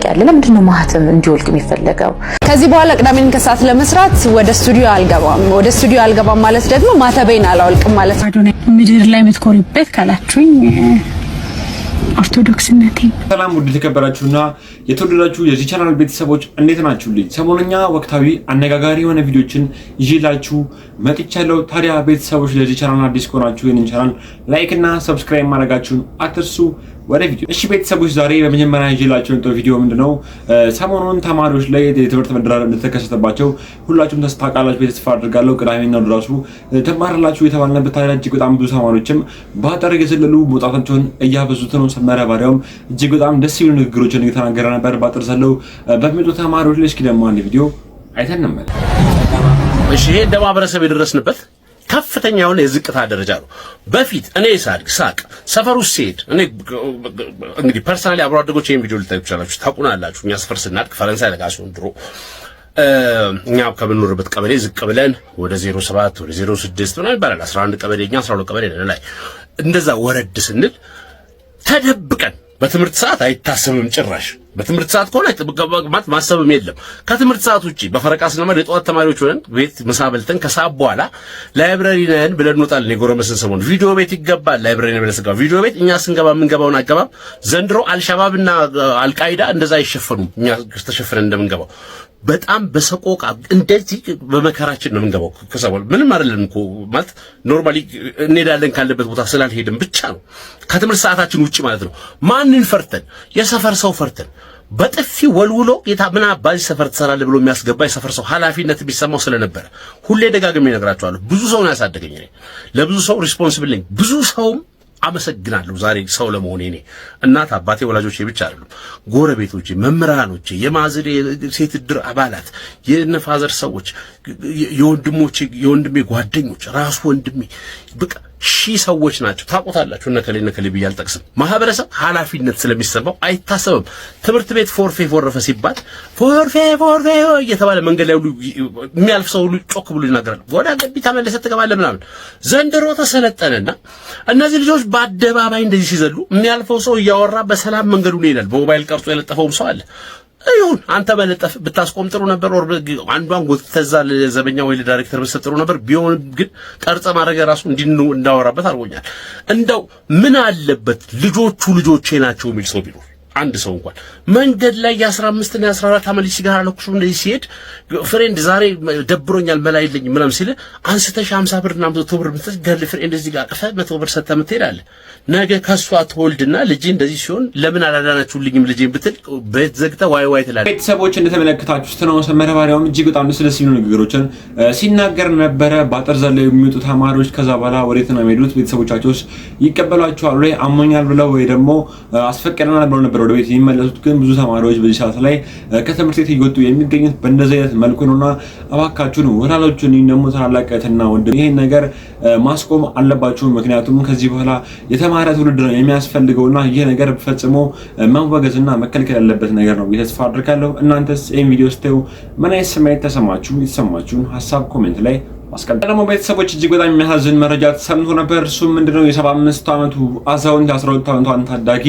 ያለ ለምንድነው ማህተም እንዲወልቅ የሚፈልገው? ከዚህ በኋላ ቅዳሜን ከሰዓት ለመስራት ወደ ስቱዲዮ አልገባም ማለት ደግሞ ማተቤን አላወልቅም ማለት ነው። ምድር ላይ የምትኮሪበት ካላችሁኝ ኦርቶዶክስነቴ። ሰላም ውድ ተከበራችሁና የተወደዳችሁ የዚህ ቻናል ቤተሰቦች እንዴት ናችሁልኝ? ሰሞኑኛ ወቅታዊ አነጋጋሪ የሆነ ቪዲዮችን ይዤላችሁ መጥቻለሁ። ታዲያ ቤተሰቦች ለዚህ ቻናል አዲስ ከሆናችሁ ይህንን ቻናል ላይክ እና ሰብስክራይብ ማድረጋችሁን አትርሱ። ወደ ቪዲዮ እሺ ቤተሰቦች ዛሬ በመጀመሪያ ይዤላችሁ የመጣው ቪዲዮ ምንድነው ሰሞኑን ተማሪዎች ላይ የትምህርት መደራረብ እንደተከሰተባቸው ሁላችሁም ታውቃላችሁ ብዬ ተስፋ አድርጋለሁ። ቅዳሜና እሑድ ራሱ ተማራላችሁ የተባልነበት ታዲያ እጅግ በጣም ብዙ ተማሪዎችም በአጠር የዘለሉ መውጣታቸውን እያበዙት ነው። ሰመረ ባሪያውም እጅግ በጣም ደስ የሚሉ ንግግሮችን እየተናገረ ነበር በአጠር ዘለው በሚወጡ ተማሪዎች ላይ። እስኪ ደግሞ አንድ ቪዲዮ አይተን እንመለስ። እሺ ይሄ እንደ ማህበረሰብ የደረስንበት ከፍተኛ የሆነ የዝቅታ ደረጃ ነው። በፊት እኔ ሳቅ ሰፈር ውስጥ ሲሄድ እኔ እንግዲህ ፐርሰናሊ አብሮ አደጎች ይሄን ቪዲዮ ልታዩ ትችላላችሁ፣ ታውቁናላችሁ። እኛ ሰፈር ስናድግ ፈረንሳይ ለጋሲዮን ድሮ እኛ ከምንኖርበት ቀበሌ ዝቅ ብለን ወደ 07 ወደ 06 ምናምን ይባላል 11 ቀበሌ እኛ 12 ቀበሌ ነን ላይ እንደዛ ወረድ ስንል ተደብቀን በትምህርት ሰዓት አይታሰብም ጭራሽ። በትምህርት ሰዓት ከሆነ ማለት ማሰብም የለም። ከትምህርት ሰዓት ውጪ በፈረቃ ስንመር የጠዋት ተማሪዎች ሆነን ቤት ምሳ በልተን ከሰዓት በኋላ ላይብረሪ ነን ብለን እንወጣለን። የጎረመስን ሰሞን ቪዲዮ ቤት ይገባል። ላይብረሪ ነን ብለን ስንገባ ቪዲዮ ቤት እኛ ስንገባ የምንገባውን አገባብ ዘንድሮ አልሸባብና አልቃይዳ እንደዛ አይሸፈኑም። እኛ ተሸፍነን እንደምንገባው በጣም በሰቆቃ እንደዚህ በመከራችን ነው የምንገባው። ከሰው ምንም አይደለም እኮ ማለት ኖርማሊ እንሄዳለን ካለበት ቦታ ስላልሄድን ብቻ ነው ከትምህርት ሰዓታችን ውጪ ማለት ነው። ማንን ፈርተን? የሰፈር ሰው ፈርተን በጥፊ ወልውሎ ምን አባይ ሰፈር ትሰራለህ ብሎ የሚያስገባ የሰፈር ሰው ኃላፊነት የሚሰማው ስለነበረ ሁሌ ደጋግሜ እነግራቸዋለሁ። ብዙ ሰው ነው ያሳደገኝ። ለብዙ ሰው ሪስፖንሲብል ነኝ። ብዙ ሰውም አመሰግናለሁ ዛሬ ሰው ለመሆኔ። እኔ እናት አባቴ ወላጆቼ ብቻ አይደሉም፣ ጎረቤቶቼ፣ መምህራኖቼ፣ የማዝሬ ሴት ድር አባላት፣ የነፋዘር ሰዎች፣ የወንድሜ ጓደኞች፣ ራሱ ወንድሜ በቃ ሺህ ሰዎች ናቸው። ታውቁታላችሁ። እነከሌ ብዬ አልጠቅስም። ማህበረሰብ ኃላፊነት ስለሚሰማው አይታሰብም። ትምህርት ቤት ፎርፌ ፎረፈ ሲባል ፎርፌ እየተባለ መንገድ ላይ ሁሉ የሚያልፍ ሰው ሁሉ ጮክ ብሎ ይናገራል። ወደ ገቢ ተመለሰ ትገባለህ ምናምን። ዘንድሮ ተሰለጠነና እነዚህ ልጆች በአደባባይ እንደዚህ ሲዘሉ የሚያልፈው ሰው እያወራ በሰላም መንገዱን ይሄዳል። በሞባይል ቀርጾ የለጠፈውም ሰው አለ። አይሁን አንተ በለጠፍ ብታስቆም ጥሩ ነበር። ወር አንዷን ጎትተዛ ለዘበኛ ወይ ለዳይሬክተር ብትሰጥሩ ነበር። ቢሆን ግን ቀርጸ ማድረግ ራሱ እንዳወራበት አድርጎኛል። እንደው ምን አለበት ልጆቼ ናቸው የሚል ሰው ቢኖር አንድ ሰው እንኳን መንገድ ላይ የ15 እና የ14 ዓመት ሲጋራ ለኩሱ እንደዚህ ሲሄድ ፍሬንድ ዛሬ ደብሮኛል መላ የለኝም ምናምን ሲል አንስተሽ 50 ብር እና 100 ብር ምትስ ገርል ፍሬንድ እዚህ ጋር አቀፈ 100 ብር ሰጥተህ ትሄዳለህ። ነገ ከሷ ትወልድና ልጅ እንደዚህ ሲሆን ለምን አላዳናችሁልኝም ልጄን ብትል ቤት ዘግተህ ዋይ ትላለህ። ቤተሰቦች እንደተመለከታችሁት ነው ሰመረ ባሪያውም እጅግ በጣም ደስ የሚሉ ንግግሮችን ሲናገር ነበረ። ባጠር ዘለው የሚወጡ ተማሪዎች ከዛ በኋላ ወዴት ነው የሚሄዱት? ቤተሰቦቻቸውስ ይቀበሏቸዋል ወይ? አሞኛል ብለው ወይ ደግሞ አስፈቀደናል ብለው ነበር ወደ ቤት የሚመለሱት። ግን ብዙ ተማሪዎች በዚህ ሰዓት ላይ ከትምህርት ቤት እየወጡ የሚገኙት በእንደዚህ አይነት መልኩ ነውና እባካችሁን ወላጆቹን ደግሞ ታላላቀትና ወንድም ይሄን ነገር ማስቆም አለባችሁ። ምክንያቱም ከዚህ በኋላ የተማረ ትውልድ ነው የሚያስፈልገውና ይሄ ነገር ፈጽሞ መወገዝና መከልከል ያለበት ነገር ነው ተስፋ አድርጋለሁ። እናንተስ ይሄን ቪዲዮ ስታዩ ምን አይነት ስሜት ተሰማችሁ? የተሰማችሁን ሐሳብ ኮሜንት ላይ አስቀምጡ። ቤተሰቦች እጅግ በጣም የሚያሳዝን መረጃ ተሰምቶ ነበር። እሱም ምንድነው የ75 ዓመቱ አዛውንት 12 ዓመቷን ታዳጊ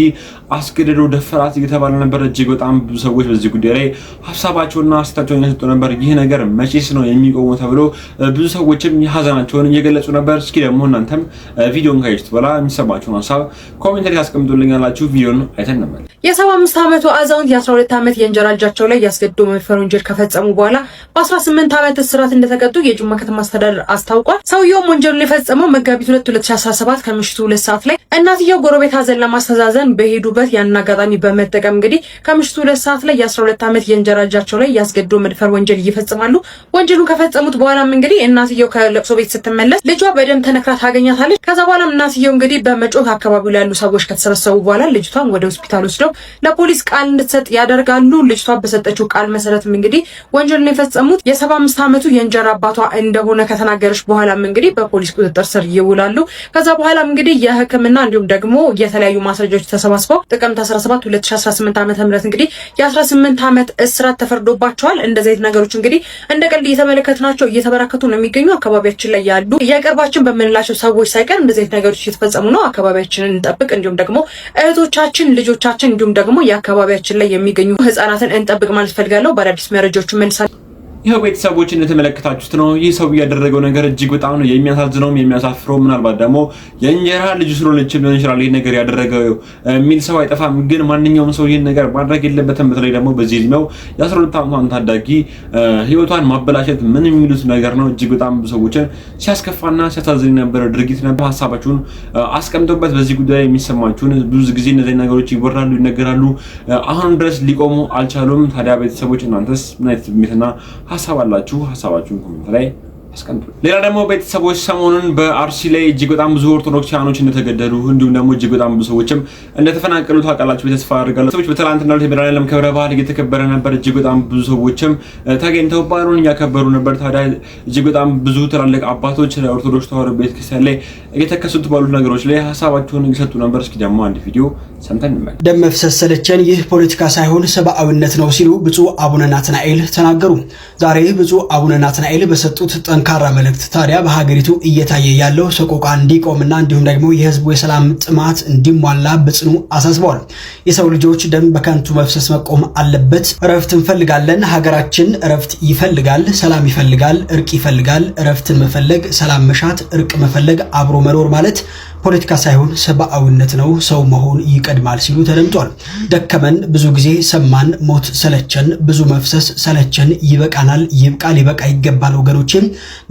አስገድዶ ደፈራት እየተባለ ነበር። እጅግ በጣም ብዙ ሰዎች በዚህ ጉዳይ ላይ ሐሳባቸውና አስተያየታቸውን እየሰጡ ነበር። ይህ ነገር መቼስ ነው የሚቆመው ተብሎ ብዙ ሰዎችም የሐዘናቸውን እየገለጹ ነበር። እስኪ ደግሞ እናንተም ቪዲዮን ካያችሁት በኋላ የሚሰማችሁን ሐሳብ ኮሜንት ላይ አስቀምጡልኛላችሁ። ቪዲዮን አይተን ነበር። የ75 ዓመቱ አዛውንት የ12 ዓመት የእንጀራ ልጃቸው ላይ ያስገድዶ መድፈር ወንጀል ከፈጸሙ በኋላ በ18 ዓመት እስራት እንደተቀጡ የጅማ ከተማ አስተዳደር አስታውቋል። ሰውየውም ወንጀሉን የፈጸመው መጋቢት 2 2017 ከምሽቱ 2 ሰዓት ላይ እናትየው ጎረቤት ሀዘን ለማስተዛዘን በሄዱበት ያን አጋጣሚ በመጠቀም እንግዲህ ከምሽቱ 2 ሰዓት ላይ የ12 ዓመት የእንጀራ ልጃቸው ላይ ያስገድዶ መድፈር ወንጀል ይፈጽማሉ። ወንጀሉን ከፈጸሙት በኋላም እንግዲህ እናትየው ከለቅሶ ቤት ስትመለስ ልጇ በደም ተነክራ ታገኛታለች። ከዛ በኋላም እናትየው እንግዲህ በመጮህ አካባቢው ላይ ያሉ ሰዎች ከተሰበሰቡ በኋላ ልጅቷን ወደ ሆስፒታል ወስደው ለፖሊስ ቃል እንድትሰጥ ያደርጋሉ። ልጅቷ በሰጠችው ቃል መሰረትም እንግዲህ ወንጀሉን የፈጸሙት የ75 ዓመቱ የእንጀራ አባቷ እንደሆነ እንደሆነ ከተናገረች በኋላም እንግዲህ በፖሊስ ቁጥጥር ስር ይውላሉ። ከዛ በኋላም እንግዲህ የሕክምና እንዲሁም ደግሞ የተለያዩ ማስረጃዎች ተሰባስበው ጥቅምት 17 2018 ዓ.ም እንግዲህ የ18 ዓመት እስራት ተፈርዶባቸዋል። እንደዚህ አይነት ነገሮች እንግዲህ እንደ ቀልድ እየተመለከትናቸው እየተበራከቱ ነው የሚገኙ። አካባቢያችን ላይ ያሉ የቅርባችን በምንላቸው ሰዎች ሳይቀር እንደዚህ አይነት ነገሮች እየተፈጸሙ ነው። አካባቢያችንን እንጠብቅ፣ እንዲሁም ደግሞ እህቶቻችን፣ ልጆቻችን እንዲሁም ደግሞ የአካባቢያችን ላይ የሚገኙ ህፃናትን እንጠብቅ ማለት ፈልጋለሁ። በአዳዲስ መረጃዎች መልሳለሁ። ይሄው ቤተሰቦች እንደተመለከታችሁት ነው። ይህ ሰው ያደረገው ነገር እጅግ በጣም ነው የሚያሳዝነው የሚያሳፍረው። ምናልባት ደግሞ የእንጀራ ልጅ ስለሆነች ሊሆን ይችላል ይሄን ነገር ያደረገው የሚል ሰው አይጠፋም። ግን ማንኛውም ሰው ይሄን ነገር ማድረግ የለበትም። በተለይ ደግሞ በዚህ እድሜው የ12 ዓመቷን ታዳጊ ህይወቷን ማበላሸት ምን የሚሉት ነገር ነው። እጅግ በጣም ሰዎችን ሲያስከፋና ሲያሳዝን የነበረ ድርጊት ነበር። ሀሳባችሁን አስቀምጡበት። በዚህ ጉዳይ የሚሰማችሁን ብዙ ጊዜ እነዚህ ነገሮች ይወራሉ፣ ይነገራሉ። አሁን ድረስ ሊቆሙ አልቻሉም። ታዲያ ቤተሰቦች እናንተስ ምን አይነት ስሜትና ሐሳብ አላችሁ? ሐሳባችሁን ኮሜንት ላይ አስቀምጡ። ሌላ ደግሞ ቤተሰቦች ሰሞኑን በአርሲ ላይ እጅግ በጣም ብዙ ኦርቶዶክሳውያኖች እንደተገደሉ እንዲሁም ደግሞ እጅግ በጣም ብዙ ሰዎችም እንደተፈናቀሉ ታውቃላችሁ። ተስፋ አድርጋለሁ። ሰዎች በትላንትናው የመድኃኔዓለም ክብረ በዓል እየተከበረ ነበር። እጅግ በጣም ብዙ ሰዎችም ተገኝተው በዓሉን እያከበሩ ነበር። ታዲያ እጅግ በጣም ብዙ ትላልቅ አባቶች ኦርቶዶክስ ተዋሕዶ ቤተክርስቲያን ላይ እየተከሰቱ ባሉ ነገሮች ላይ ሐሳባቸውን እየሰጡ ነበር። እስኪ ደግሞ አንድ ቪዲዮ ሰምተን እንመለስ። ደም መፍሰስ ሰለቸን፣ ይህ ፖለቲካ ሳይሆን ሰብአዊነት ነው ሲሉ ብፁዕ አቡነ ናትናኤል ተናገሩ። ዛሬ ብፁዕ አቡነ ናትናኤል በሰጡት ጠንካራ መልእክት ታዲያ በሀገሪቱ እየታየ ያለው ሰቆቃ እንዲቆምና እንዲሁም ደግሞ የህዝቡ የሰላም ጥማት እንዲሟላ በጽኑ አሳስበዋል። የሰው ልጆች ደም በከንቱ መፍሰስ መቆም አለበት። እረፍት እንፈልጋለን። ሀገራችን እረፍት ይፈልጋል፣ ሰላም ይፈልጋል፣ እርቅ ይፈልጋል። እረፍትን መፈለግ፣ ሰላም መሻት፣ እርቅ መፈለግ፣ አብሮ መኖር ማለት ፖለቲካ ሳይሆን ሰብአዊነት ነው። ሰው መሆን ይቀድማል ሲሉ ተደምጧል። ደከመን፣ ብዙ ጊዜ ሰማን፣ ሞት ሰለቸን፣ ብዙ መፍሰስ ሰለቸን፣ ይበቃናል፣ ይብቃል፣ ይበቃ ይገባል፣ ወገኖቼ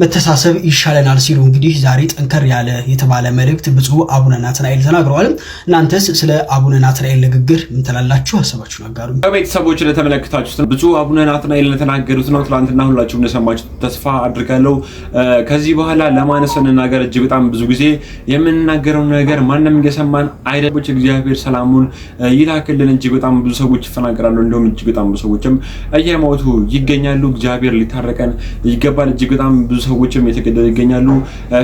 መተሳሰብ ይሻለናል ሲሉ እንግዲህ ዛሬ ጠንከር ያለ የተባለ መልእክት ብፁዕ አቡነ ናትናኤል ተናግረዋል። እናንተስ ስለ አቡነ ናትናኤል ንግግር ምን ትላላችሁ? ሐሳባችሁን አጋሩ። ቤተሰቦች ለተመለከታችሁት ብፁዕ አቡነ ናትናኤል ለተናገሩት ነው። ትላንትና ሁላችሁም እንደሰማችሁ ተስፋ አድርጋለሁ። ከዚህ በኋላ ለማነስ እንናገር እጅግ በጣም ብዙ ጊዜ የምንናገረው ነገር ማንንም እየሰማን አይደለም። እግዚአብሔር ሰላሙን ይላክልን። እጅግ በጣም ብዙ ሰዎች ይፈናቀላሉ፣ እንደውም እጅግ በጣም ብዙ ሰዎችም እየሞቱ ይገኛሉ። እግዚአብሔር ሊታረቀን ይገባል። እጅግ በጣም ብዙ ሰዎችም የተገደሉ ይገኛሉ።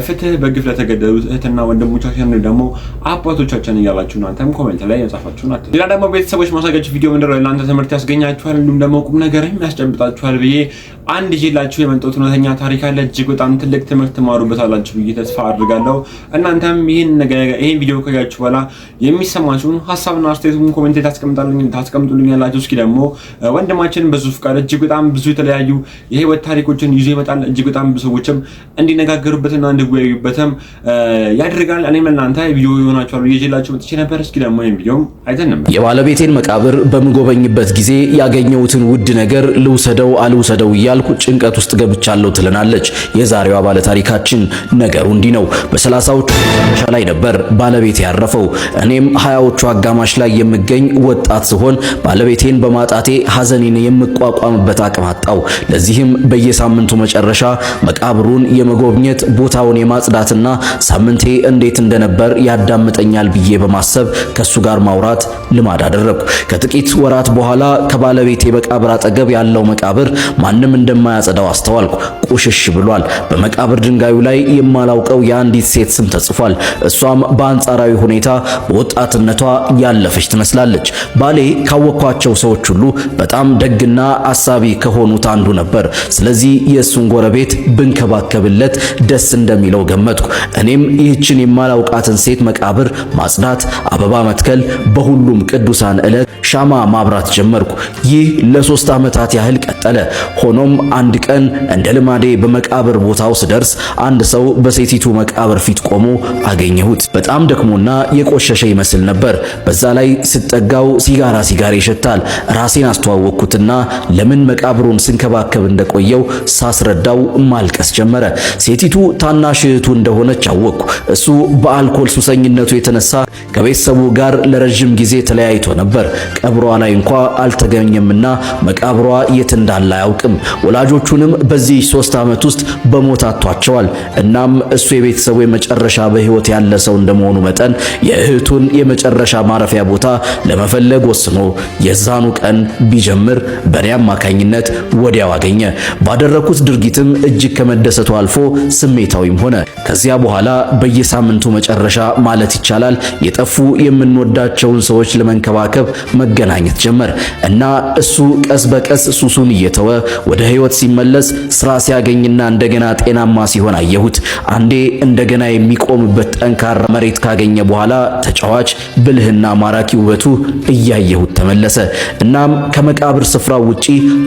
ፍትህ በግፍ ለተገደሉት እህትና ወንድሞቻችን ደግሞ አባቶቻችን እያላችሁ እናንተም ኮሜንት ላይ ያጻፋችሁን አትሉ። ሌላ ደግሞ ቤተሰቦች ማሳጋችሁ ቪዲዮ ምንድነው ለእናንተ ትምህርት ያስገኛችኋል እንዲሁም ደግሞ ቁም ነገርም ያስጨብጣችኋል ብዬ አንድ ይዤላችሁ የመጣሁት እውነተኛ ታሪክ አለ። እጅግ በጣም ትልቅ ትምህርት ትማሩበታላችሁ ብዬ ተስፋ አድርጋለሁ። እናንተም ይሄን ቪዲዮ ካያችሁ በኋላ የሚሰማችሁን ሐሳብና አስተያየቱን ኮሜንት ላይ ታስቀምጡልኛላችሁ። እስኪ ደግሞ ወንድማችን በዙ ፍቃድ እጅግ በጣም ብዙ የተለያዩ የህይወት ታሪኮችን ይዞ ይመጣል። እጅግ በጣም ብዙ ሰዎችም እንዲነጋገሩበትና እንዲወያዩበትም ያደርጋል። እኔም እናንተ ቪዲዮ ይሆናችኋል ይዤላችሁ መጥቼ ነበር። እስኪ ደግሞ ይሄን ቪዲዮ አይተንም። የባለቤቴን መቃብር በምጎበኝበት ጊዜ ያገኘሁትን ውድ ነገር ልውሰደው አልውሰደው እያልኩ ጭንቀት ውስጥ ገብቻለሁ ትለናለች የዛሬዋ ባለ ታሪካችን። ነገሩ እንዲህ ነው። በ30ዎቹ አጋማሽ ላይ ነበር ባለቤቴ ያረፈው። እኔም 20ዎቹ አጋማሽ ላይ የምገኝ ወጣት ሲሆን ባለቤቴን በማጣቴ ሐዘኔን የምቋቋምበት አቅም አጣው። ለዚህም በየሳምንቱ መጨረሻ መቃብሩን የመጎብኘት ቦታውን የማጽዳትና ሳምንቴ እንዴት እንደነበር ያዳምጠኛል ብዬ በማሰብ ከሱ ጋር ማውራት ልማድ አደረግኩ። ከጥቂት ወራት በኋላ ከባለቤቴ መቃብር አጠገብ ያለው መቃብር ማንም እንደማያጸዳው አስተዋልኩ። ቁሽሽ ብሏል። በመቃብር ድንጋዩ ላይ የማላውቀው የአንዲት ሴት ስም ተጽፏል። እሷም በአንጻራዊ ሁኔታ በወጣትነቷ ያለፈች ትመስላለች። ባሌ ካወኳቸው ሰዎች ሁሉ በጣም ደግና አሳቢ ከሆኑት አንዱ ነበር። ስለዚህ የእሱን ጎረቤት ብንከባከብለት ደስ እንደሚለው ገመትኩ። እኔም ይህችን የማላውቃትን ሴት መቃብር ማጽዳት፣ አበባ መትከል፣ በሁሉም ቅዱሳን ዕለት ሻማ ማብራት ጀመርኩ። ይህ ለ3 ዓመታት ያህል ቀጠለ። ሆኖም አንድ ቀን እንደ ልማዴ በመቃብር ቦታው ስደርስ አንድ ሰው በሴቲቱ መቃብር ፊት ቆሞ አገኘሁት። በጣም ደክሞና የቆሸሸ ይመስል ነበር። በዛ ላይ ስጠጋው ሲጋራ ይሸታል። ራሴን አስተዋወቅኩትና ለምን መቃብሩን ስንከባከብ እንደቆየው ሳስረዳው ማልቀስ ጀመረ። ሴቲቱ ታናሽ እህቱ እንደሆነች አወቅኩ። እሱ በአልኮል ሱሰኝነቱ የተነሳ ከቤተሰቡ ጋር ለረጅም ጊዜ ተለያይቶ ነበር። ቀብሯ ላይ እንኳ አልተገኘምና መቃብሯ የት እንዳለ አያውቅም። ወላጆቹንም በዚህ 3 ዓመት ውስጥ በሞት አጥቷቸዋል። እናም እሱ የቤተሰቡ የመጨረሻ በህይወት ያለ ሰው እንደመሆኑ መጠን የእህቱን የመጨረሻ ማረፊያ ቦታ ለመፈለግ ወስኖ የዛኑ ቀን ቢጀምር በኔ አማካኝነት ወዲያው አገኘ። ባደረኩት ድርጊትም እጅግ ከመደሰቱ አልፎ ስሜታዊም ሆነ። ከዚያ በኋላ በየሳምንቱ መጨረሻ ማለት ይቻላል የጠፉ የምንወዳቸውን ሰዎች ለመንከባከብ መገናኘት ጀመር እና እሱ ቀስ በቀስ ሱሱን እየተወ ወደ ህይወት ሲመለስ ስራ ሲያገኝና እንደገና ጤናማ ሲሆን አየሁት። አንዴ እንደገና የሚቆምበት ጠንካራ መሬት ካገኘ በኋላ ተጫዋች ብልህና ማራኪ ውበቱ እያየሁት ተመለሰ። እናም ከመቃብር ስፍራው ውጪ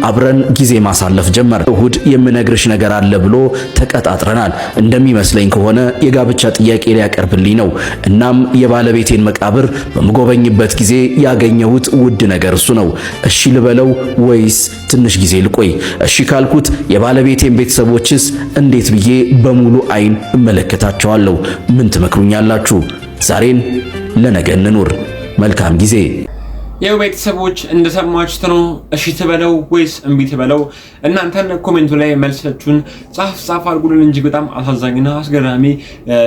አብረን ጊዜ ማሳለፍ ጀመር። እሁድ የምነግርሽ ነገር አለ ብሎ ተቀጣጥረናል። እንደሚመስለኝ ከሆነ የጋብቻ ጥያቄ ሊያቀርብልኝ ነው። እናም የባለቤቴን መቃብር በመጎበኝበት ጊዜ ያገኘሁት ውድ ነገር እሱ ነው። እሺ ልበለው ወይስ ትንሽ ጊዜ ልቆይ? እሺ ካልኩት የባለቤቴን ቤተሰቦችስ እንዴት ብዬ በሙሉ አይን እመለከታቸዋለሁ? ምን ትመክሩኛላችሁ? ዛሬን ለነገ እንኑር። መልካም ጊዜ። ያው ቤተሰቦች እንደሰማችሁት ነው። እሺ ትበለው ወይስ እምቢ ትበለው? እናንተን ኮሜንቱ ላይ መልሳችሁን ጻፍ አድርጉልን እንጂ በጣም አሳዛኝና አስገራሚ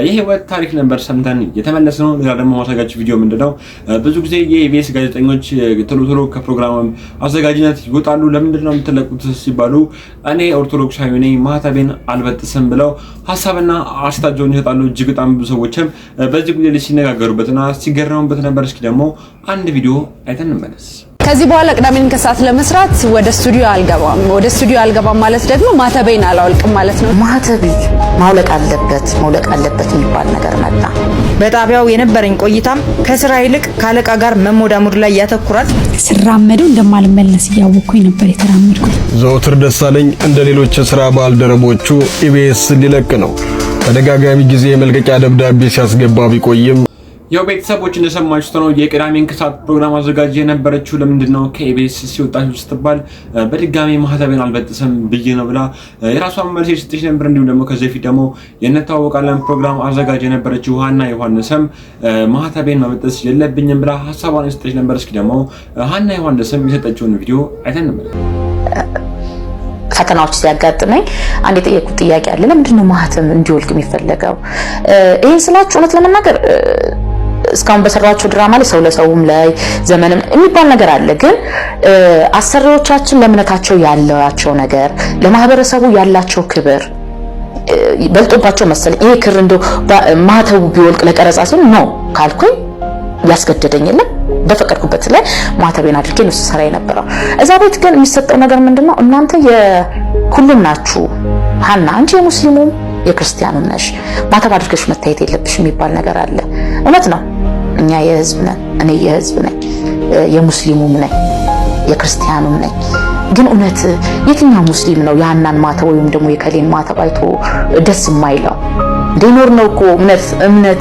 የህይወት ታሪክ ነበር ሰምተን የተመለስ ነው። ሌላ ደግሞ ማሳጋችሁ ቪዲዮ ምንድነው ብዙ ጊዜ የኢቢኤስ ጋዜጠኞች ቶሎ ከፕሮግራም አዘጋጅነት ይወጣሉ። ለምንድን ነው የምትለቁት ሲባሉ እኔ ኦርቶዶክሳዊ ነኝ ማህተቤን አልበጥስም ብለው ሐሳብና አስተያየታቸውን ይሰጣሉ። እጅግ በጣም ብዙ ሰዎችም በዚህ ጉዳይ ላይ ሲነጋገሩበትና ሲገረሙበት ነበር። እስኪ ደግሞ አንድ ቪዲዮ አይተን እንመለስ። ከዚህ በኋላ ቅዳሜን ከሰዓት ለመስራት ወደ ስቱዲዮ አልገባም ማለት ደግሞ ማተቤን አላወልቅም ማለት ነው። ማተብ መውለቅ አለበት የሚባል ነገር መጣ። በጣቢያው የነበረኝ ቆይታም ከስራ ይልቅ ካለቃ ጋር መሞዳሙድ ላይ ያተኩራል። ስራመደው እንደማልመለስ እያወቅኩኝ ነበር የተራመድኩት። ዘውትር ደሳለኝ እንደ ሌሎች የሥራ ባልደረቦቹ ኢቢኤስ ሊለቅ ነው። ተደጋጋሚ ጊዜ የመልቀቂያ ደብዳቤ ሲያስገባ ቢቆይም ያው ቤተሰቦች እንደሰማችሁት ነው የቅዳሜን ከሰዓት ፕሮግራም አዘጋጅ የነበረችው ለምንድነው ከኢቢኤስ ሲወጣችሁ ስትባል በድጋሚ ማህተቤን አልበጥስም ብዬ ነው ብላ የራሷን መልስ ስትሽ ነበር። እንዲሁም ደግሞ ከዚህ ፊት ደግሞ የነታወቃለን ፕሮግራም አዘጋጅ የነበረችው ሀና ዮሐንስም ማህተቤን መበጠስ የለብኝም ብላ ሐሳቧን ስትሽ ነበር። እስኪ ደግሞ ሀና ዮሐንስም የሰጠችውን ቪዲዮ አይተን ነበር። ፈተናዎች ሲያጋጥመኝ አንድ የጠየቁት ጥያቄ አለ። ለምንድነው ማህተም እንዲወልቅ የሚፈለገው? ይሄን ስላችሁ እውነት ለመናገር እስካሁን በሰራቸው ድራማ ላይ ሰው ለሰውም ላይ ዘመንም የሚባል ነገር አለ። ግን አሰሪዎቻችን ለእምነታቸው ያላቸው ነገር ለማህበረሰቡ ያላቸው ክብር በልጦባቸው መሰለኝ ይሄ ክር እንደው ማህተቡ ቢወልቅ ለቀረጻ ሲል ነው ካልኩኝ ያስገደደኝና በፈቀድኩበት ላይ ማህተቤን አድርጌ ነው ሰራ የነበረው። እዛ ቤት ግን የሚሰጠው ነገር ምንድነው? እናንተ የሁሉም ናችሁ። ሀና አንቺ የሙስሊሙም የክርስቲያኑም ነሽ፣ ማህተብ አድርገሽ መታየት የለብሽ የሚባል ነገር አለ። እውነት ነው። እኛ የህዝብ ነን። እኔ የህዝብ ነኝ፣ የሙስሊሙም ነኝ፣ የክርስቲያኑም ነኝ። ግን እውነት የትኛው ሙስሊም ነው የሀናን ማህተብ ወይም ደግሞ የከሌን ማህተብ አይቶ ደስ የማይለው? እንደኖር ነው እኮ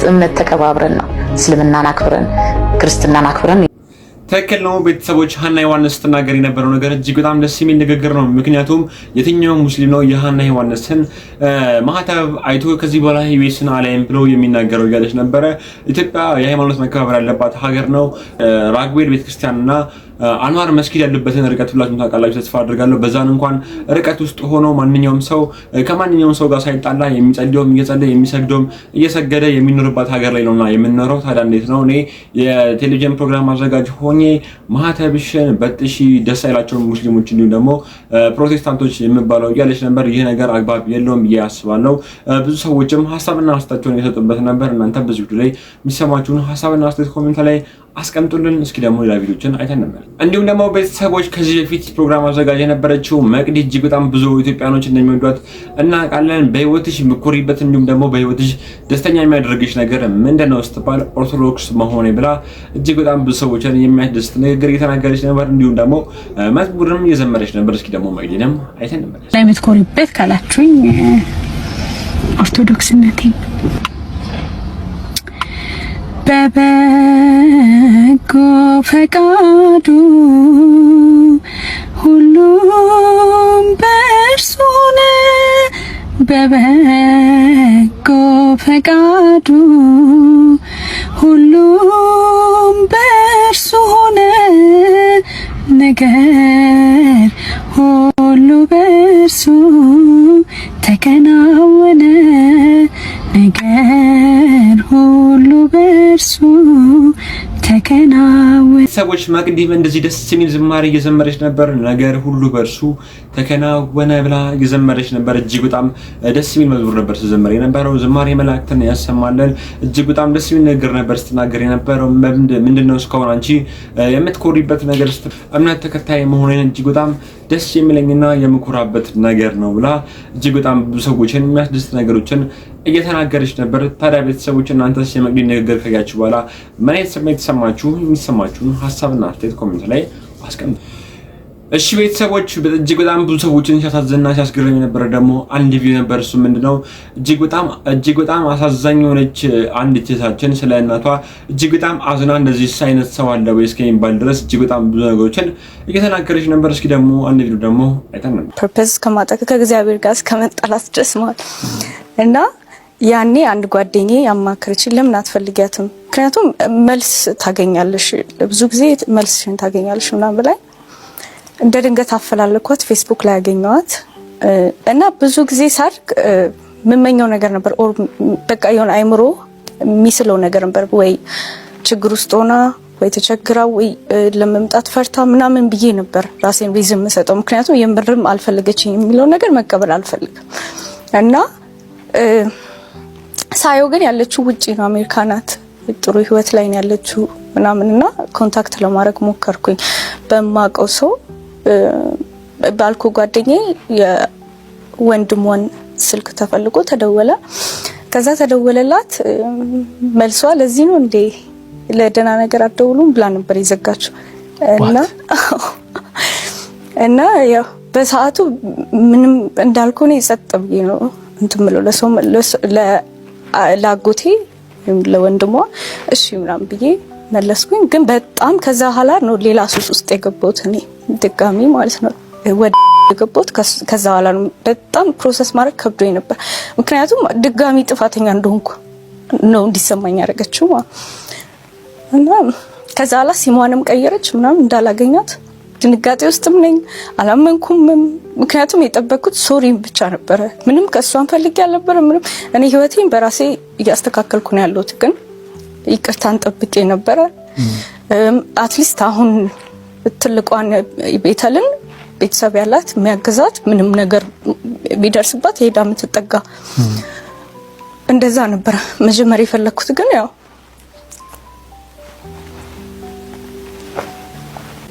እምነት ተከባብረን ነው እስልምናን አክብረን ክርስትናን አክብረን። ትክክል ነው ቤተሰቦች። ሀና ዮሐንስ ስትናገር የነበረው ነገር እጅግ በጣም ደስ የሚል ንግግር ነው። ምክንያቱም የትኛው ሙስሊም ነው የሀና ዮሐንስን ማህተብ አይቶ ከዚህ በኋላ ኢቢኤስን አላይም ብሎ የሚናገረው እያለች ነበረ። ኢትዮጵያ የሃይማኖት መከባበር ያለባት ሀገር ነው። ራግቤል ቤተክርስቲያንና አንዋር መስጊድ ያሉበትን ርቀት ሁላችሁም ታውቃላችሁ ተስፋ አድርጋለሁ። በዛን እንኳን ርቀት ውስጥ ሆኖ ማንኛውም ሰው ከማንኛውም ሰው ጋር ሳይጣላ የሚጸልየውም እየጸለየ የሚሰግደውም እየሰገደ የሚኖርባት ሀገር ላይ ነውና የምንኖረው። ታዲያ እንዴት ነው እኔ የቴሌቪዥን ፕሮግራም አዘጋጅ ሆኜ ማህተብሽን በጥሺ ደስ አይላቸውም ሙስሊሞች እንዲሁም ደግሞ ፕሮቴስታንቶች የሚባለው እያለች ነበር። ይሄ ነገር አግባብ የለውም ብዬ አስባለሁ። ብዙ ሰዎችም ሀሳብና አስተያየታቸውን የሰጡበት ነበር። እናንተ በዚህ ቪዲዮ ላይ የሚሰማችሁን ሀሳብና አስተያየት ኮሜንት ላይ አስቀምጡልን። እስኪ ደግሞ ሌላ ቪዲዮችን አይተን ነበር። እንዲሁም ደግሞ ቤተሰቦች ከዚህ በፊት ፕሮግራም አዘጋጅ የነበረችው መቅዲ እጅግ በጣም ብዙ ኢትዮጵያኖች እንደሚወዷት እናውቃለን። በህይወትሽ ምኩሪበት እንዲሁም ደግሞ በህይወትሽ ደስተኛ የሚያደርግሽ ነገር ምንድነው ስትባል ኦርቶዶክስ መሆኔ ብላ እጅግ በጣም ብዙ ሰዎችን የሚያስደስት ንግግር እየተናገረች ነበር። እንዲሁም ደግሞ መዝሙርም እየዘመረች ነበር። እስኪ ደግሞ መቅዲንም አይተን ነበር። ለምትኮሪበት ካላችሁኝ ኦርቶዶክስነቴን በበጎ ፈቃዱ ሁሉም በእርሱ ነው። በበጎ ፈቃዱ ሁሉም ነገር ሁሉ በእርሱ ተከናወነ ነገር ሁሉ በእርሱ ተከናወነ። ሰዎች መቅዲም እንደዚህ ደስ የሚል ዝማሬ እየዘመረች ነበር። ነገር ሁሉ በእርሱ ተከናወነ ብላ እየዘመረች ነበር። እጅግ በጣም ደስ የሚል መዝሙር ነበር ስትዘምር የነበረው። ዝማሬ መላእክትን ያሰማለን። እጅግ በጣም ደስ የሚል ነገር ነበር ስትናገር የነበረው። ምንድነው እስካሁን አንቺ የምትኮሪበት ነገር እምነት ተከታይ መሆኔን እጅግ በጣም ደስ የሚለኝና የምኮራበት ነገር ነው ብላ እጅግ በጣም ብዙ ሰዎችን የሚያስደስት ነገሮችን እየተናገረች ነበር። ታዲያ ቤተሰቦች እናንተስ የመቅዲ ንግግር ካያችሁ በኋላ ምን ስሜት ተሰማችሁ? የሚሰማችሁን ሀሳብና አስተያየት ኮሜንት ላይ አስቀምጡ። እሺ ቤተሰቦች እጅግ በጣም ብዙ ሰዎችን ሲያሳዝንና ሲያስገርም የነበረ ደግሞ አንድ ቪዲዮ ነበር። እሱ ምንድነው እጅግ በጣም አሳዛኝ የሆነች አንድ እህታችን ስለ እናቷ እጅግ በጣም አዝና እንደዚህ አይነት ሰው አለ ወይ እስከሚባል ድረስ እጅግ በጣም ብዙ ነገሮችን እየተናገረች ነበር። እስኪ ደግሞ አንድ ቪዲዮ ደግሞ አይተን ነበር። ፐርፐዝ ከማጣቀ ከእግዚአብሔር ጋር እስከመጣላት ድረስ ማለት እና ያኔ አንድ ጓደኛዬ ያማከረችኝ ለምን አትፈልጊያትም? ምክንያቱም መልስ ታገኛለሽ፣ ብዙ ጊዜ መልስሽን ታገኛለሽ ምናምን ብላኝ እንደ ድንገት አፈላለኳት። ፌስቡክ ላይ ያገኘዋት እና ብዙ ጊዜ ሳድግ የምመኘው ነገር ነበር። ኦር በቃ የሆነ አይምሮ የሚስለው ነገር ነበር። ወይ ችግር ውስጥ ሆና ወይ ተቸግራ ወይ ለመምጣት ፈርታ ምናምን ብዬ ነበር ራሴን ሪዝም የምሰጠው። ምክንያቱም የምርም አልፈለገችኝ የሚለው ነገር መቀበል አልፈልግም እና ሳየው ግን ያለችው ውጪ ነው፣ አሜሪካ ናት። ጥሩ ህይወት ላይ ነው ያለችው ምናምንና ኮንታክት ለማድረግ ሞከርኩኝ። በማቀው ሰው ባልኩ ጓደኛዬ የወንድሟን ስልክ ተፈልጎ ተደወለ። ከዛ ተደወለላት። መልሷ ለዚህ ነው እንዴ ለደና ነገር አትደውሉም ብላ ነበር የዘጋችው። እና ያው በሰዓቱ ምንም እንዳልኩ ነው ጸጥ ብዬ ነው እንትን ብለው ለሰው ለአጎቴ ለወንድሟ እሺ ምናምን ብዬ መለስኩኝ። ግን በጣም ከዛ ኋላ ነው ሌላ ሱስ ውስጥ የገባሁት እኔ ድጋሚ ማለት ነው ወደ የገባሁት። ከዛ ኋላ ነው በጣም ፕሮሰስ ማድረግ ከብዶኝ ነበር። ምክንያቱም ድጋሚ ጥፋተኛ እንደሆንኩ ነው እንዲሰማኝ ያደረገችው እና ከዛ ኋላ ሲሟንም ቀየረች ምናምን እንዳላገኛት ድንጋጤ ውስጥም ነኝ። አላመንኩም። ምክንያቱም የጠበቅኩት ሶሪም ብቻ ነበረ። ምንም ከሷን ፈልጌ አልነበረ። ምንም እኔ ህይወቴን በራሴ እያስተካከልኩ ነው ያለሁት። ግን ይቅርታን ጠብቄ ነበረ። አትሊስት አሁን ትልቋን ቤተልን ቤተሰብ ያላት የሚያግዛት ምንም ነገር ቢደርስባት ሄዳ የምትጠጋ እንደዛ ነበር መጀመሪያ የፈለኩት። ግን ያው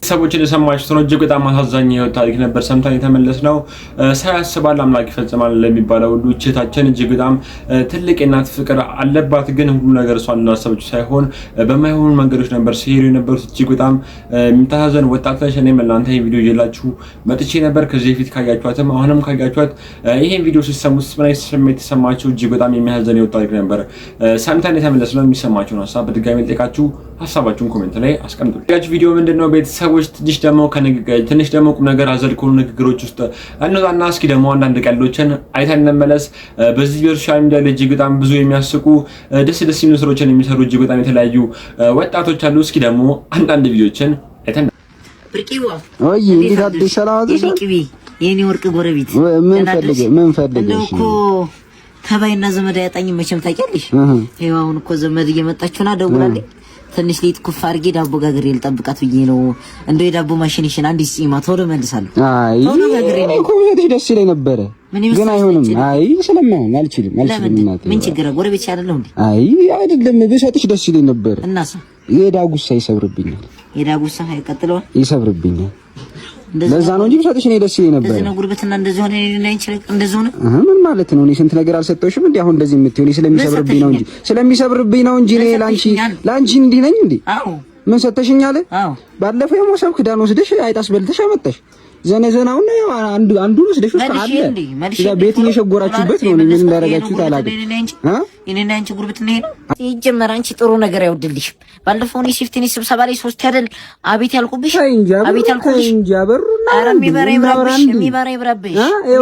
ሰዎችን የሰማችሁት ነው። እጅግ በጣም አሳዛኝ የህይወት ታሪክ ነበር ሰምተን የተመለስነው። ሰው ያስባል አምላክ ይፈጽማል ለሚባለው ሁሉ እህታችን እጅግ በጣም ትልቅ የእናት ፍቅር አለባት። ግን ሁሉ ነገር እሷ እንዳሰበችው ሳይሆን በማይሆኑ መንገዶች ነበር ሲሄዱ የነበሩት። እጅግ በጣም የምታሳዝን ወጣት ነች። እኔም ለእናንተ ይሄን ቪዲዮ ይዤላችሁ መጥቼ ነበር። ከዚህ በፊት ካያችኋትም አሁንም ካያችኋት ይሄን ቪዲዮ ሲሰሙት ምን አይነት ስሜት ተሰማችሁ? እጅግ በጣም የሚያሳዝን የህይወት ታሪክ ነበር ሰምተን የተመለስነው። የሚሰማችሁን ሀሳብ በድጋሚ ልጠይቃችሁ፣ ሀሳባችሁን ኮሜንት ላይ አስቀምጡ። ያቺ ቪዲዮ ምንድነው ቤተሰቦች ትንሽ ደግሞ ቁም ነገር አዘል ከሆኑ ንግግሮች ውስጥ እንወጣና እስኪ ደግሞ አንዳንድ ቀልዶችን አይተን እንመለስ። በዚህ ሶሻል ሚዲያ ላይ እጅግ በጣም ብዙ የሚያስቁ ደስ የሚሉ ስራዎችን የሚሰሩ እጅግ በጣም የተለያዩ ወጣቶች አሉ። እስኪ ደግሞ አንዳንድ ቪዲዮችን አይተን ብርቂዋ ወይ እንዴት አዲስ ሰላም የኔ ወርቅ ጎረቤት ምን ፈልገሽ እኮ ተባይና ዘመድ ያጣኝ መቼም ታውቂያለሽ። ይሄው አሁን እኮ ዘመድ እየመጣችሁና ደውላለች። ትንሽ ሊት ኩፍ አድርጌ ዳቦ ጋግሬ ልጠብቃት ብዬ ነው። እንደው የዳቦ ማሽንሽን አንዲት ሲማ ቶሎ መልሳለሁ። አይ እኮ ደስ ይለኝ ነበረ ግን አይሆንም። አይ ስለማይሆን አልችልም። ምን ችግር ጎረቤት አይደለም እንዴ? አይ አይደለም ብሰጥሽ ደስ ይለኝ ነበረ። እናሳ የዳጉሳ ይሰብርብኛል። የዳጉሳ አይቀጥለው ይሰብርብኛል። ለዛ ነው እንጂ ብሰጥሽ ነው ደስ ይለኝ ነበር። እንደዚህ ነው ጉርበትና እንደዚህ ሆነ እኔ እንችል እንደዚህ ሆነ ምን ማለት ነው? እኔ ስንት ነገር አልሰጠውሽም እንዴ? አሁን እንደዚህ የምትሆኒ ስለሚሰብርብኝ ነው እንጂ እኔ ላንቺ እንዲህ ነኝ እንዴ? አዎ ምን ሰጠሽኛል? አዎ ባለፈው የሞሰብ ክዳን ወስደሽ አይጣስ በልተሽ አመጣሽ። ዘነዘናውን አንዱ ወስደሽ ውስጥ አለ ቤት እየሸጎራችሁበት ነው። ምን እንዳደረጋችሁት አላውቅም። እኔና አንቺ ጉርብትና ይሄ ነው ይጀመር። አንቺ ጥሩ ነገር አይወድልሽ። ባለፈው እኔ ሲፍቲኒ ስብሰባ ላይ 3 አይደል አቤት ያልኩብሽ አቤት ያልኩብሽ እንጂ አበሩና የሚበራ ይብራብሽ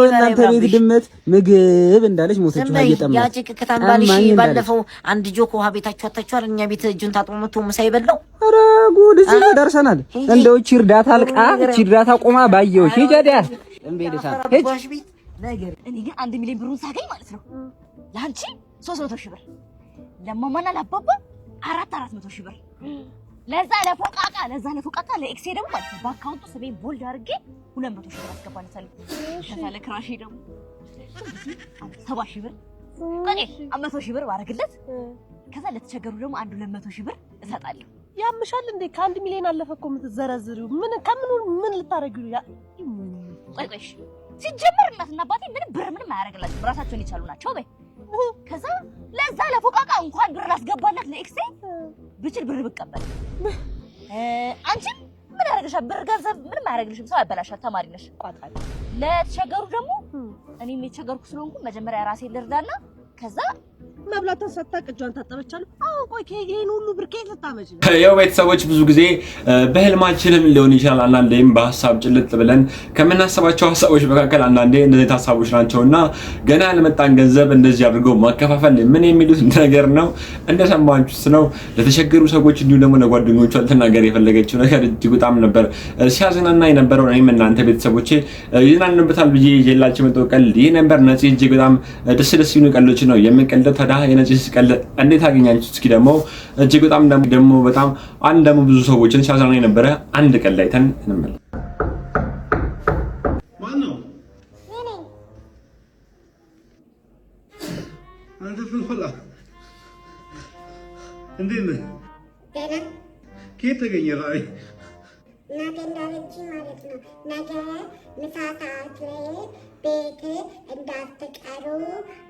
እናንተ ቤት ድመት ምግብ እንዳለች ሞተች ባየጠማ ያ ጭቅ ከተንባልሽ ባለፈው አንድ ጆክ ውሃ ቤታችሁ አታችኋል። እኛ ቤት እጁን ታጥቦ መቶ ምሳ ይበላው። ኧረ ጉድ እዚህ ደርሰናል። እንደው እቺ እርዳታ አልቃ እቺ እርዳታ ቆማ ባየውሽ ይጀዳ እንቤልሳ ሄጅ ነገር እኔ ግን 1 ሚሊዮን ብሩን ሳገኝ ማለት ነው ለአንቺ 300 ሺህ ብር ለማማና ለአባባ 400 ሺህ ብር ለዛ ለፎቃቃ ለኤክሴ ደግሞ ማለት ነው በአካውንቱ ስሜን ቦልድ አድርጌ 200 ሺህ ብር አስገባለታለሁ። ከዛ ለክራሼ ደግሞ 70 ሺህ ብር ቆይ 100 ሺህ ብር ባረግለት ከዛ ለተቸገሩ ደግሞ 200 ሺህ ብር እሰጣለሁ። ያምሻል እንዴ ከ1 ሚሊዮን አለፈ እኮ የምትዘረዝሪው ምን ልታረጊው ያ ቆይ ሲጀመር እናትና አባቴ ምንም አያረግላችሁ ራሳቸውን ይቻሉ ናቸው በይ። ከዛ ለዛ ለፎቃቃ እንኳን ብር አስገባላት ለኤክሴ ብችል ብር ብቀበል አንቺ ምን ያረጋሻል? ብር ገንዘብ ምንም አያረግልሽም። ሰው ያበላሻል። ተማሪ ነሽ ቋጣሪ። ለተቸገሩ ደግሞ እኔም የተቸገርኩ ስለሆንኩ መጀመሪያ ራሴ ልርዳና ከዛ መብላት ተሰጣ ቅጇን ታጠበቻለሁ። አዎ ቆይ ይሄን ሁሉ ብር ከየት ልታመጪ ነው? ያው ቤተሰቦች ብዙ ጊዜ በህልማችንም ሊሆን ይችላል አንዳንዴም በሐሳብ ጭልጥ ብለን ከምናስባቸው ሐሳቦች መካከል አንዳንዴ እንደዚህ ሐሳቦች ናቸውና ገና ለመጣን ገንዘብ እንደዚህ አድርገው ማከፋፈል ምን የሚሉት ነገር ነው? እንደሰማችሁት ነው። ለተቸገሩ ሰዎች እንዲሁ ደግሞ ለጓደኞቿ ልትናገር የፈለገችው ነገር እጅግ በጣም ነበር ሲያዝናና የነበረው። እኔም እናንተ ቤተሰቦቼ ይዝናኑበታል ብዬ ይዤላችሁ መጥቶ ቀልድ ይሄ ነበር። ነፂ እጅግ በጣም ደስ የሚሉ ቀልዶች ነው የምንቀልደው። ታዲያ የነፂስ ቀልድ እንዴት አገኛችሁት? እስኪ ደግሞ እጅግ በጣም ደግሞ በጣም ደግሞ ብዙ ሰዎችን ሲያዝናና የነበረ አንድ ቀልድ አይተን እንመለስ። ማነው አንተ ፍልፈላ እንዴት ነህ? ከየት ተገኘህ ዛሬ? ነገ እንዳለች ማለት ነው። ነገ ምሳ ሰዓት ላይ ቤት እንዳትቀሩ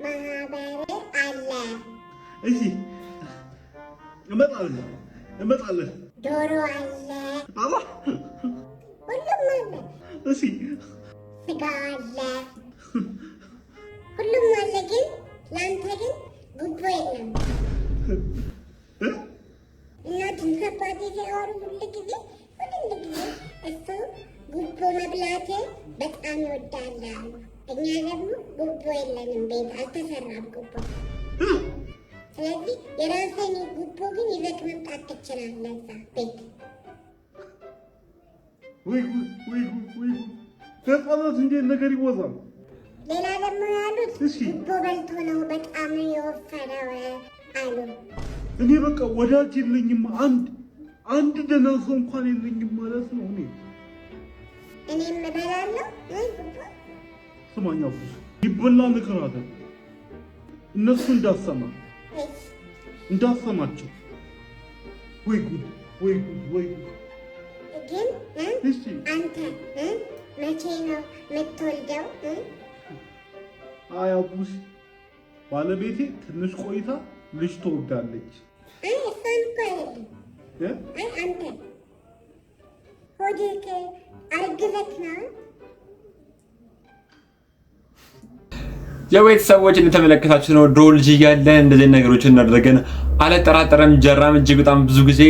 ማህበር አለ። እሺ እመጣለሁ። ዶሮ አለ። አባ ሁሉም አለ። እሺ ስጋ አለ። ሁሉም አለ። ግን ለአንተ ግን ጉቦ የለም። እናትና አባቴ ሲያወሩ ሁል ጊዜ እሱ ጉቦ መብላት በጣም ይወዳል። እኛ ደግሞ ጉቦ የለንም፣ ቤት አልተሰራም ጉቦ። ስለዚህ የራስህን ጉቦ ግን ይዘህ መምጣት ትችላለህ እዛ ቤት። ወይ ህፃናት እንዴት ነገር ይወዛል። ሌላ ደግሞ ያሉት ጉቦ በልቶ ነው በጣም የወፈረው አሉ። እኔ በቃ ወዳጅ የለኝም፣ አንድ ደህና ሰው እንኳን የለኝም ማለት ነው። እኔም እበላለሁ። ስማኛ ይበላ ምክር አለ እነሱ እንዳሰማቸው። ወይ ጉድ ግን አንተ መቼ ነው የምትወልደው? አይ አቡሽ ባለቤቴ ትንሽ ቆይታ ልጅ ትወልዳለች። እሷን እኮ አይደለም አንተ ሆድህ አርግዘት ነው። የቤተሰቦች እንደተመለከታችሁ ነው። ድሮ ልጅ እያለ እንደዚህ ነገሮችን እናደርገን አልጠራጠረም። ጀራም እጅግ በጣም ብዙ ጊዜ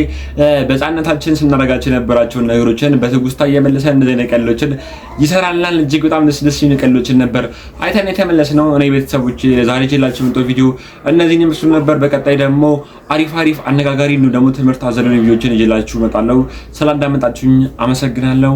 በሕፃንነታችን ስናደርጋቸው የነበራቸውን ነገሮችን በትውስታ እየመለሰን እንደዚህ ቀልዶችን ይሰራልናል። እጅግ በጣም ደስ የሚሉ ቀልዶችን ነበር አይተን የተመለስነው። እኔ ቤተሰቦች ዛሬ ይዤላችሁ የመጣሁት ቪዲዮ እነዚህን ይመስሉ ነበር። በቀጣይ ደግሞ አሪፍ አነጋጋሪ ነው ደግሞ ትምህርት አዘል ቪዲዮዎችን ይዤላችሁ እመጣለሁ። ስላዳመጣችሁኝ አመሰግናለሁ።